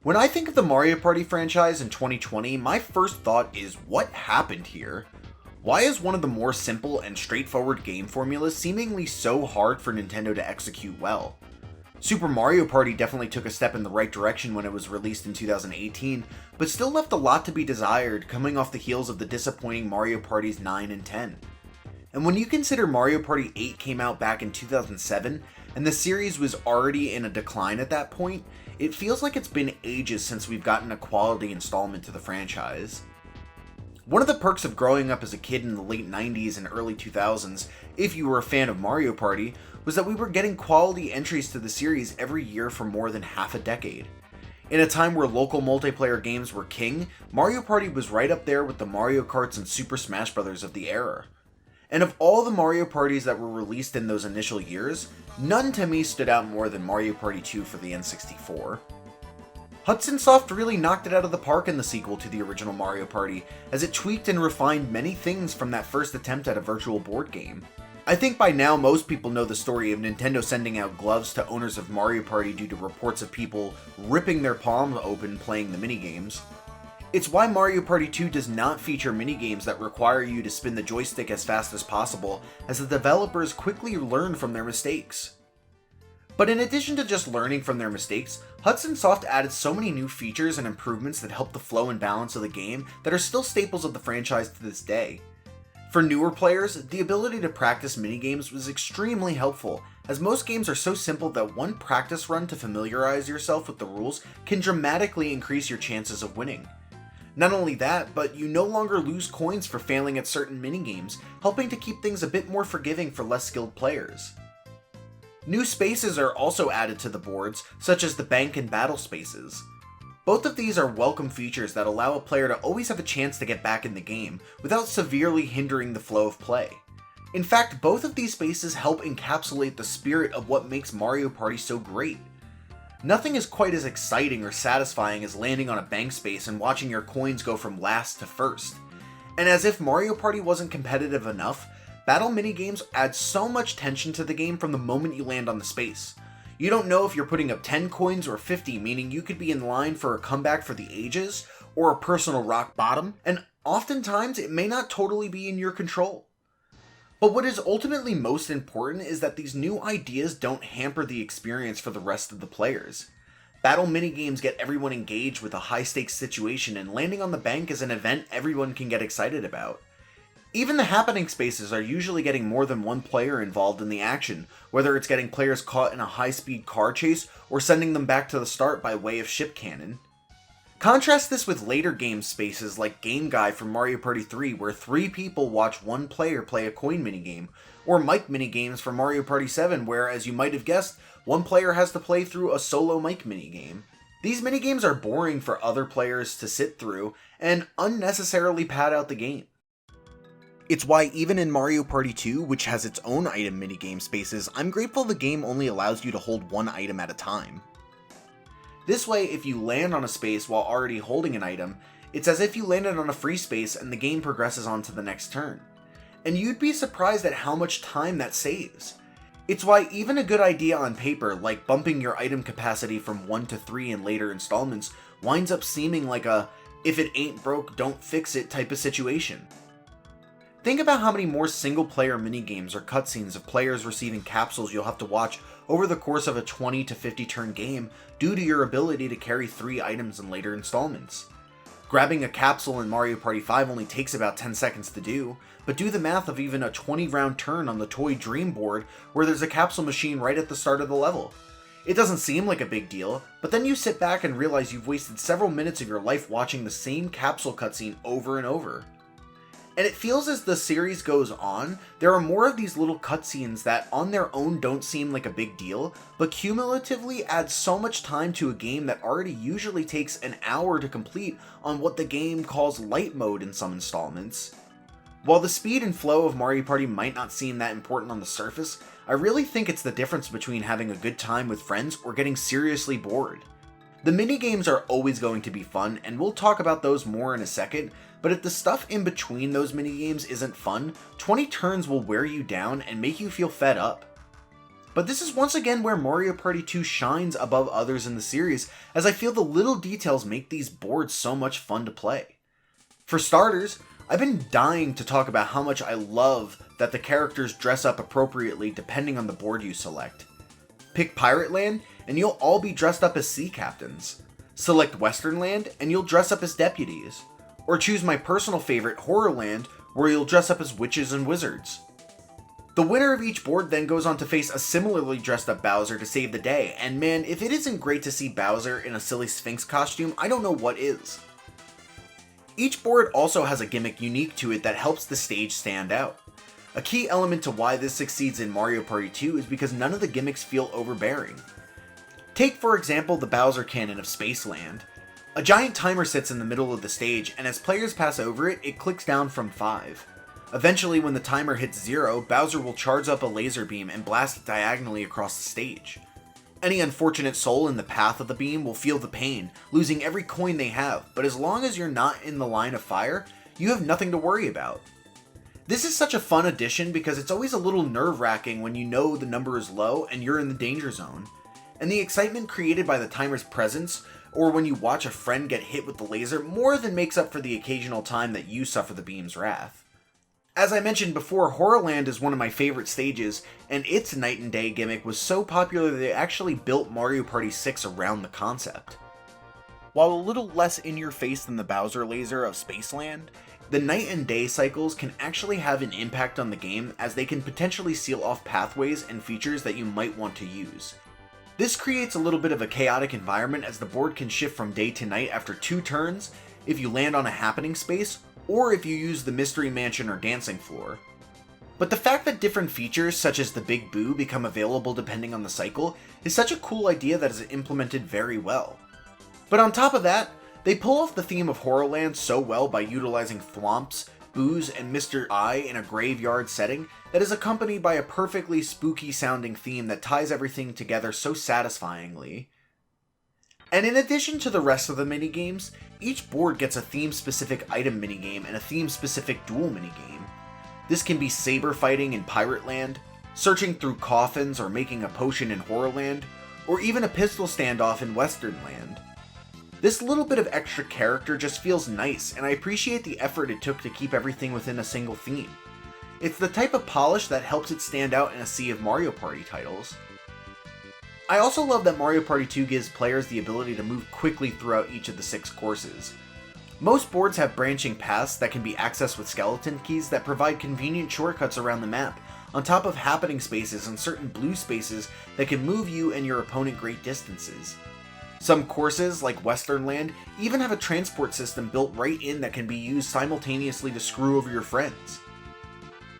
When I think of the Mario Party franchise in 2020, my first thought is what happened here? Why is one of the more simple and straightforward game formulas seemingly so hard for Nintendo to execute well? Super Mario Party definitely took a step in the right direction when it was released in 2018, but still left a lot to be desired coming off the heels of the disappointing Mario Parties 9 and 10. And when you consider Mario Party 8 came out back in 2007, and the series was already in a decline at that point, it feels like it's been ages since we've gotten a quality installment to the franchise. One of the perks of growing up as a kid in the late 90s and early 2000s, if you were a fan of Mario Party, was that we were getting quality entries to the series every year for more than half a decade. In a time where local multiplayer games were king, Mario Party was right up there with the Mario Karts and Super Smash Bros. Of the era. And of all the Mario Parties that were released in those initial years, none to me stood out more than Mario Party 2 for the N64. Hudson Soft really knocked it out of the park in the sequel to the original Mario Party, as it tweaked and refined many things from that first attempt at a virtual board game. I think by now most people know the story of Nintendo sending out gloves to owners of Mario Party due to reports of people ripping their palms open playing the minigames. It's why Mario Party 2 does not feature minigames that require you to spin the joystick as fast as possible, as the developers quickly learn from their mistakes. But in addition to just learning from their mistakes, Hudson Soft added so many new features and improvements that help the flow and balance of the game that are still staples of the franchise to this day. For newer players, the ability to practice minigames was extremely helpful, as most games are so simple that one practice run to familiarize yourself with the rules can dramatically increase your chances of winning. Not only that, but you no longer lose coins for failing at certain minigames, helping to keep things a bit more forgiving for less skilled players. New spaces are also added to the boards, such as the bank and battle spaces. Both of these are welcome features that allow a player to always have a chance to get back in the game, without severely hindering the flow of play. In fact, both of these spaces help encapsulate the spirit of what makes Mario Party so great. Nothing is quite as exciting or satisfying as landing on a bank space and watching your coins go from last to first. And as if Mario Party wasn't competitive enough, battle minigames add so much tension to the game from the moment you land on the space. You don't know if you're putting up 10 coins or 50, meaning you could be in line for a comeback for the ages, or a personal rock bottom, and oftentimes it may not totally be in your control. But what is ultimately most important is that these new ideas don't hamper the experience for the rest of the players. Battle minigames get everyone engaged with a high-stakes situation, and landing on the bank is an event everyone can get excited about. Even the happening spaces are usually getting more than one player involved in the action, whether it's getting players caught in a high-speed car chase or sending them back to the start by way of ship cannon. Contrast this with later game spaces like Game Guy from Mario Party 3, where 3 people watch one player play a coin minigame, or mic minigames from Mario Party 7, where, as you might have guessed, one player has to play through a solo mic minigame. These minigames are boring for other players to sit through, and unnecessarily pad out the game. It's why even in Mario Party 2, which has its own item minigame spaces, I'm grateful the game only allows you to hold one item at a time. This way, if you land on a space while already holding an item, it's as if you landed on a free space and the game progresses on to the next turn. And you'd be surprised at how much time that saves. It's why even a good idea on paper, like bumping your item capacity from 1 to 3 in later installments, winds up seeming like a if it ain't broke, don't fix it type of situation. Think about how many more single-player minigames or cutscenes of players receiving capsules you'll have to watch over the course of a 20 to 50 turn game due to your ability to carry 3 items in later installments. Grabbing a capsule in Mario Party 5 only takes about 10 seconds to do, but do the math of even a 20 round turn on the Toy Dream board where there's a capsule machine right at the start of the level. It doesn't seem like a big deal, but then you sit back and realize you've wasted several minutes of your life watching the same capsule cutscene over and over. And it feels as the series goes on, there are more of these little cutscenes that on their own don't seem like a big deal, but cumulatively add so much time to a game that already usually takes an hour to complete on what the game calls light mode in some installments. While the speed and flow of Mario Party might not seem that important on the surface, I really think it's the difference between having a good time with friends or getting seriously bored. The minigames are always going to be fun, and we'll talk about those more in a second, but if the stuff in between those minigames isn't fun, 20 turns will wear you down and make you feel fed up. But this is once again where Mario Party 2 shines above others in the series, as I feel the little details make these boards so much fun to play. For starters, I've been dying to talk about how much I love that the characters dress up appropriately depending on the board you select. Pick Pirate Land, and you'll all be dressed up as sea captains. Select Western Land, and you'll dress up as deputies. Or choose my personal favorite, Horror Land, where you'll dress up as witches and wizards. The winner of each board then goes on to face a similarly dressed up Bowser to save the day, and man, if it isn't great to see Bowser in a silly Sphinx costume, I don't know what is. Each board also has a gimmick unique to it that helps the stage stand out. A key element to why this succeeds in Mario Party 2 is because none of the gimmicks feel overbearing. Take for example the Bowser Cannon of Spaceland. A giant timer sits in the middle of the stage, and as players pass over it, it clicks down from 5. Eventually, when the timer hits 0, Bowser will charge up a laser beam and blast it diagonally across the stage. Any unfortunate soul in the path of the beam will feel the pain, losing every coin they have, but as long as you're not in the line of fire, you have nothing to worry about. This is such a fun addition because it's always a little nerve-wracking when you know the number is low and you're in the danger zone. And the excitement created by the timer's presence, or when you watch a friend get hit with the laser, more than makes up for the occasional time that you suffer the beam's wrath. As I mentioned before, Horrorland is one of my favorite stages, and its night and day gimmick was so popular that they actually built Mario Party 6 around the concept. While a little less in your face than the Bowser laser of Spaceland, the night and day cycles can actually have an impact on the game, as they can potentially seal off pathways and features that you might want to use. This creates a little bit of a chaotic environment, as the board can shift from day to night after 2 turns if you land on a happening space, or if you use the Mystery Mansion or Dancing Floor. But the fact that different features such as the Big Boo become available depending on the cycle is such a cool idea that is implemented very well. But on top of that, they pull off the theme of Horrorland so well by utilizing thwomps, boos, and Mr. I in a graveyard setting that is accompanied by a perfectly spooky sounding theme that ties everything together so satisfyingly. And in addition to the rest of the minigames, each board gets a theme-specific item minigame and a theme-specific duel minigame. This can be saber fighting in Pirate Land, searching through coffins or making a potion in Horrorland, or even a pistol standoff in Western Land. This little bit of extra character just feels nice, and I appreciate the effort it took to keep everything within a single theme. It's the type of polish that helps it stand out in a sea of Mario Party titles. I also love that Mario Party 2 gives players the ability to move quickly throughout each of the 6 courses. Most boards have branching paths that can be accessed with skeleton keys that provide convenient shortcuts around the map, on top of happening spaces and certain blue spaces that can move you and your opponent great distances. Some courses, like Western Land, even have a transport system built right in that can be used simultaneously to screw over your friends.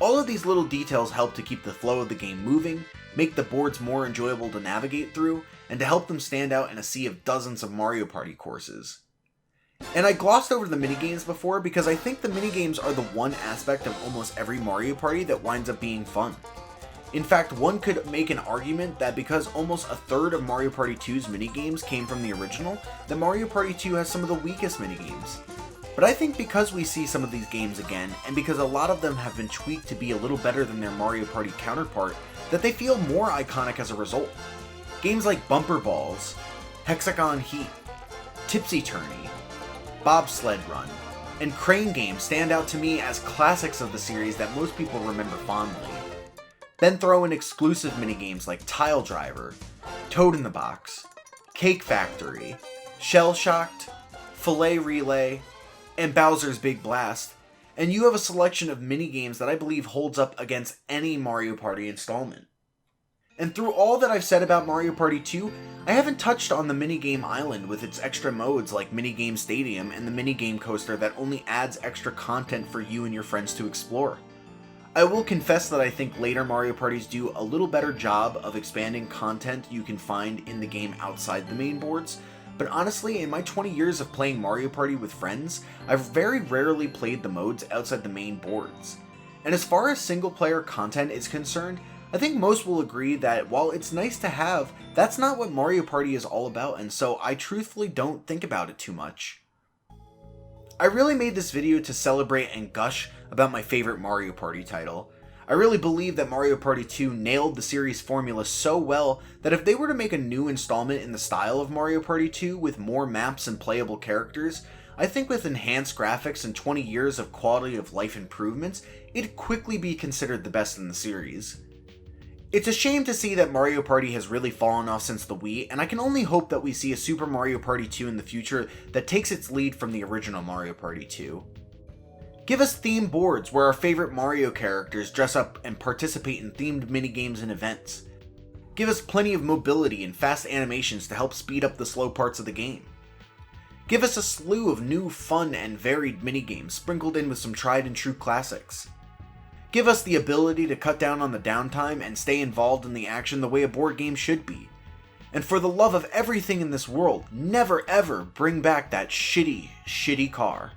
All of these little details help to keep the flow of the game moving, make the boards more enjoyable to navigate through, and to help them stand out in a sea of dozens of Mario Party courses. And I glossed over the minigames before because I think the minigames are the one aspect of almost every Mario Party that winds up being fun. In fact, one could make an argument that because almost a third of Mario Party 2's minigames came from the original, that Mario Party 2 has some of the weakest minigames. But I think because we see some of these games again, and because a lot of them have been tweaked to be a little better than their Mario Party counterpart, that they feel more iconic as a result. Games like Bumper Balls, Hexagon Heat, Tipsy Tourney, Bobsled Run, and Crane Game stand out to me as classics of the series that most people remember fondly. Then throw in exclusive minigames like Tile Driver, Toad in the Box, Cake Factory, Shell Shocked, Filet Relay, and Bowser's Big Blast, and you have a selection of minigames that I believe holds up against any Mario Party installment. And through all that I've said about Mario Party 2, I haven't touched on the minigame island with its extra modes like Minigame Stadium and the Minigame Coaster that only adds extra content for you and your friends to explore. I will confess that I think later Mario Parties do a little better job of expanding content you can find in the game outside the main boards, but honestly, in my 20 years of playing Mario Party with friends, I've very rarely played the modes outside the main boards. And as far as single-player content is concerned, I think most will agree that while it's nice to have, that's not what Mario Party is all about, and so I truthfully don't think about it too much. I really made this video to celebrate and gush about my favorite Mario Party title. I really believe that Mario Party 2 nailed the series formula so well that if they were to make a new installment in the style of Mario Party 2 with more maps and playable characters, I think with enhanced graphics and 20 years of quality of life improvements, it'd quickly be considered the best in the series. It's a shame to see that Mario Party has really fallen off since the Wii, and I can only hope that we see a Super Mario Party 2 in the future that takes its lead from the original Mario Party 2. Give us theme boards where our favorite Mario characters dress up and participate in themed minigames and events. Give us plenty of mobility and fast animations to help speed up the slow parts of the game. Give us a slew of new, fun, and varied minigames sprinkled in with some tried and true classics. Give us the ability to cut down on the downtime and stay involved in the action the way a board game should be. And for the love of everything in this world, never ever bring back that shitty car.